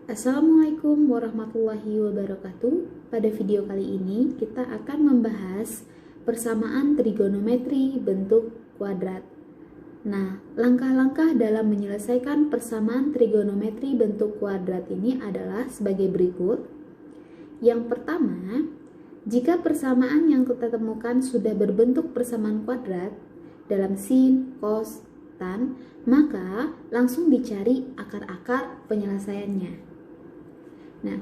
Assalamualaikum warahmatullahi wabarakatuh. Pada video kali ini kita akan membahas persamaan trigonometri bentuk kuadrat. Nah, langkah-langkah dalam menyelesaikan persamaan trigonometri bentuk kuadrat ini adalah sebagai berikut. Yang pertama, jika persamaan yang kita temukan sudah berbentuk persamaan kuadrat dalam sin, cos, tan, maka langsung dicari akar-akar penyelesaiannya. Nah,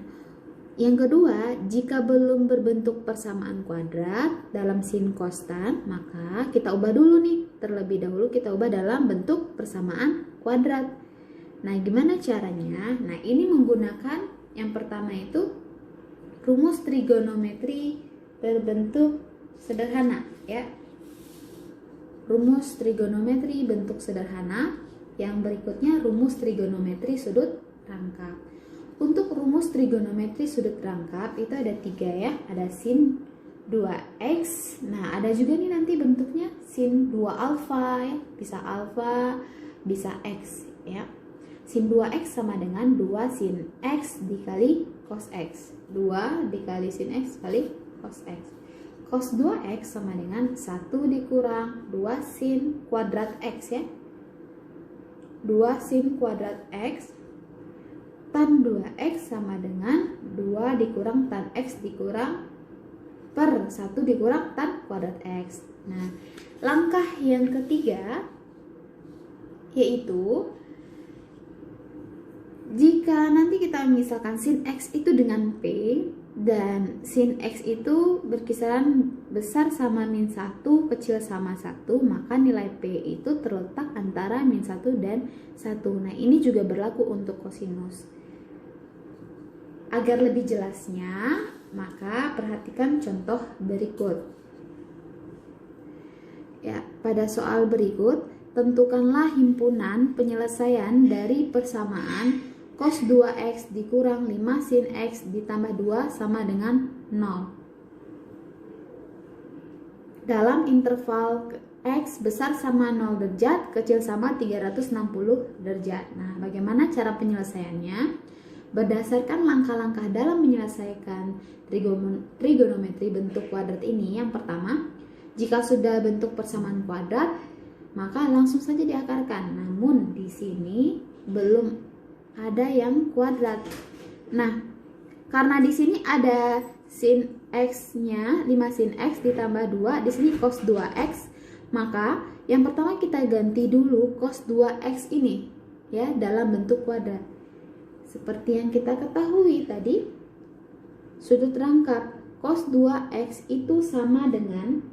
yang kedua, jika belum berbentuk persamaan kuadrat dalam sin, cos, tan, maka kita ubah dulu nih. Terlebih dahulu kita ubah dalam bentuk persamaan kuadrat. Nah, gimana caranya? Nah, ini menggunakan yang pertama itu rumus trigonometri berbentuk sederhana, ya. Rumus trigonometri bentuk sederhana. Yang berikutnya rumus trigonometri sudut rangkap. Untuk rumus trigonometri sudut rangkap itu ada 3 ya, ada sin 2x. Nah, ada juga nih nanti bentuknya sin 2 alfa ya, bisa x ya. Sin 2x sama dengan 2 sin x dikali cos x. 2 dikali sin x kali cos x. Cos 2x sama dengan 1 dikurang 2 sin kuadrat x ya. 2 sin kuadrat x. Tan 2x sama dengan 2 dikurang tan x dikurang per 1 dikurang tan kuadrat x. Nah, langkah yang ketiga yaitu jika nanti kita misalkan sin x itu dengan p dan sin x itu berkisaran besar sama min 1 kecil sama 1, maka nilai p itu terletak antara min 1 dan 1. Nah, ini juga berlaku untuk kosinus. Agar lebih jelasnya, maka perhatikan contoh berikut. Ya, pada soal berikut, tentukanlah himpunan penyelesaian dari persamaan cos 2x dikurang 5 sin x ditambah 2 sama dengan 0. Dalam interval x besar sama 0 derajat, kecil sama 360 derajat. Nah, bagaimana cara penyelesaiannya? Berdasarkan langkah-langkah dalam menyelesaikan trigonometri bentuk kuadrat ini, yang pertama, jika sudah bentuk persamaan kuadrat, maka langsung saja diakarkan. Namun di sini belum ada yang kuadrat. Nah, karena di sini ada sin x-nya 5 sin x ditambah 2, di sini cos 2x, maka yang pertama kita ganti dulu cos 2x ini ya dalam bentuk kuadrat. Seperti yang kita ketahui tadi, sudut rangkap cos 2x itu sama dengan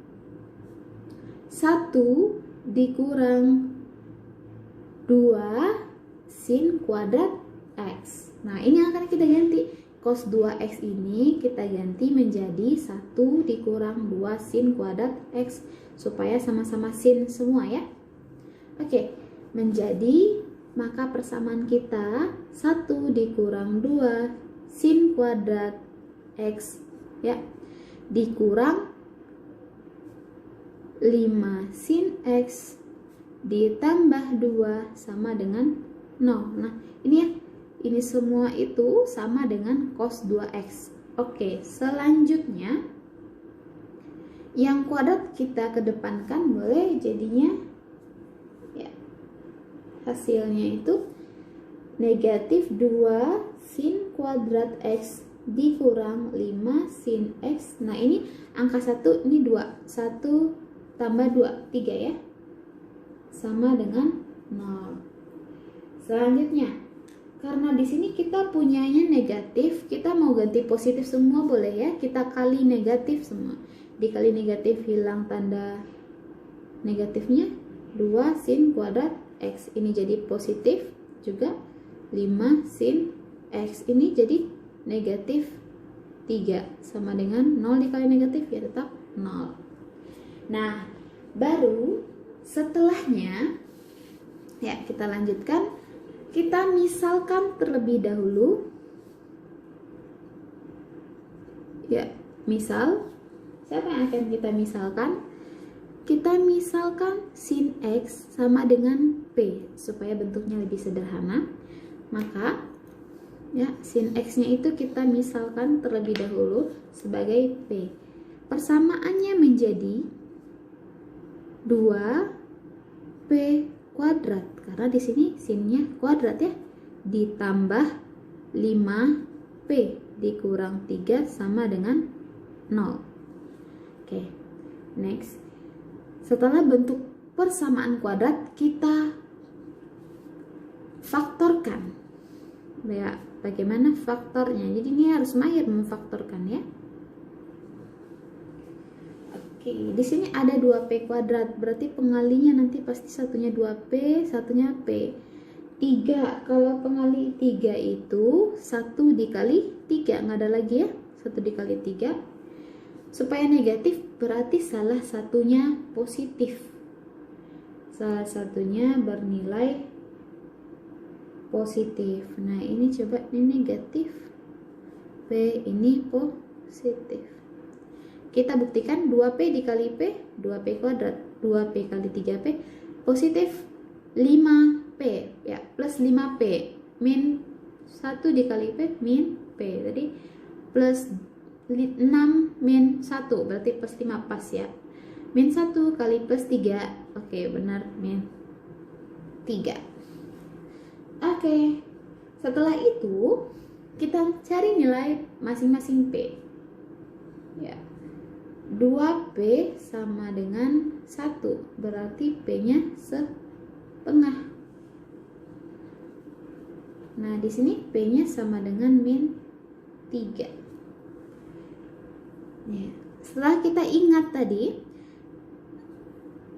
1 dikurang 2 sin kuadrat x. Nah, ini akan kita ganti. Cos 2x ini kita ganti menjadi 1 dikurang 2 sin kuadrat x, supaya sama-sama sin semua ya. Oke, menjadi maka persamaan kita 1 dikurang 2 sin kuadrat x ya dikurang 5 sin x ditambah 2 sama dengan 0. Nah, ini ya, ini semua itu sama dengan cos 2x. Oke, selanjutnya yang kuadrat kita kedepankan boleh, jadinya hasilnya itu negatif 2 sin kuadrat x dikurang 5 sin x. Nah, ini angka 1, ini 2. 1 tambah 2, 3 ya. Sama dengan 0. Selanjutnya, karena di sini kita punyanya negatif, kita mau ganti positif semua boleh ya. Kita kali negatif semua. Dikali negatif hilang tanda negatifnya. 2 sin kuadrat x ini jadi positif juga, 5 sin x ini jadi negatif 3 sama dengan 0 dikali negatif ya tetap 0. Nah, baru setelahnya ya kita lanjutkan, kita misalkan terlebih dahulu ya. Misal, siapa yang akan kita misalkan? Kita misalkan sin x sama dengan p supaya bentuknya lebih sederhana. Maka Ya, sin X-nya itu kita misalkan terlebih dahulu sebagai P. Persamaannya menjadi 2P kuadrat karena di sini sinnya kuadrat ya, ditambah 5P dikurang 3 sama dengan 0. Oke, next. Setelah bentuk persamaan kuadrat, kita faktorkan. Ya, bagaimana faktornya? Jadi ini harus mahir memfaktorkan ya. Oke, di sini ada 2P kuadrat, berarti pengalinya nanti pasti satunya 2P, satunya P. 3, kalau pengali 3 itu 1 dikali 3, nggak ada lagi ya, 1 dikali 3. Supaya negatif berarti salah satunya positif. Salah satunya bernilai positif. Nah, ini coba ini negatif, P ini positif. Kita buktikan 2P dikali P, 2P kuadrat, 2P kali 3P, positif 5P, ya, plus 5P, min 1 dikali P, min P, tadi plus 6 min 1, berarti plus 5 pas ya, min 1 kali plus 3, oke benar, min 3. Oke, setelah itu kita cari nilai masing-masing P ya. 2P sama dengan 1, berarti P nya setengah. Nah, di sini P nya sama dengan min 3 ya. Setelah kita ingat tadi,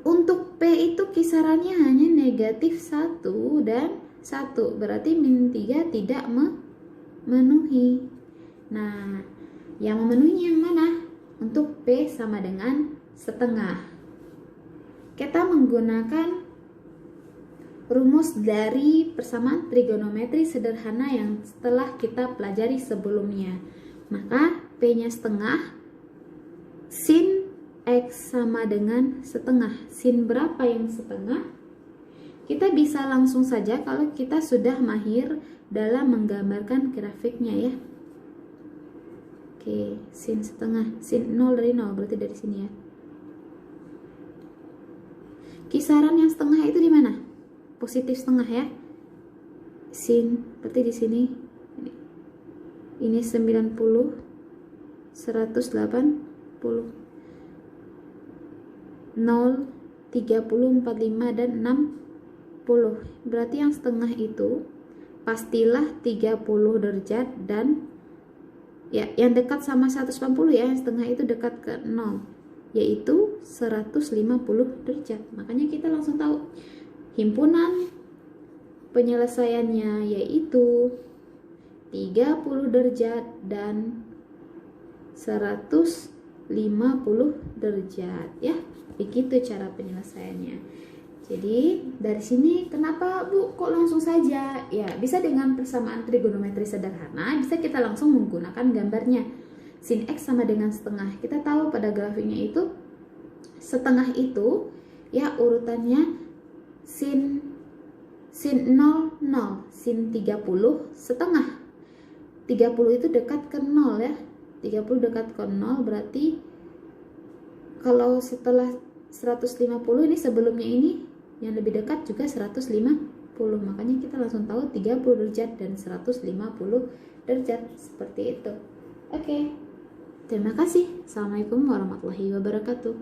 untuk P itu kisarannya hanya negatif 1 dan 1, berarti min 3 tidak memenuhi. Nah, yang memenuhi yang mana? Untuk P sama dengan setengah. Kita menggunakan rumus dari persamaan trigonometri sederhana yang telah kita pelajari sebelumnya. Maka P nya setengah, sin X sama dengan setengah. Sin berapa yang setengah? Kita bisa langsung saja kalau kita sudah mahir dalam menggambarkan grafiknya ya. Oke, sin setengah, sin 0 dari 0, berarti dari sini ya. Kisaran yang setengah itu di mana? Positif setengah ya. Sin, berarti di sini. Ini 90, 180, 0, 30, 45, dan 60. Berarti yang setengah itu pastilah 30 derajat dan ya, yang dekat sama 180 ya, yang setengah itu dekat ke 0, yaitu 150 derajat. Makanya kita langsung tahu himpunan penyelesaiannya yaitu 30 derajat dan 150 derajat ya. Begitu cara penyelesaiannya. Jadi dari sini kenapa Bu kok langsung saja? Ya, bisa dengan persamaan trigonometri sederhana, bisa kita langsung menggunakan gambarnya. Sin X sama dengan setengah. Kita tahu pada grafiknya itu setengah itu ya urutannya sin 0 0, sin 30 setengah. 30 itu dekat ke 0 ya. 30 dekat ke 0 berarti kalau setelah 150 ini sebelumnya ini yang lebih dekat juga 150, makanya kita langsung tahu 30 derajat dan 150 derajat seperti itu. Oke, terima kasih. Assalamualaikum warahmatullahi wabarakatuh.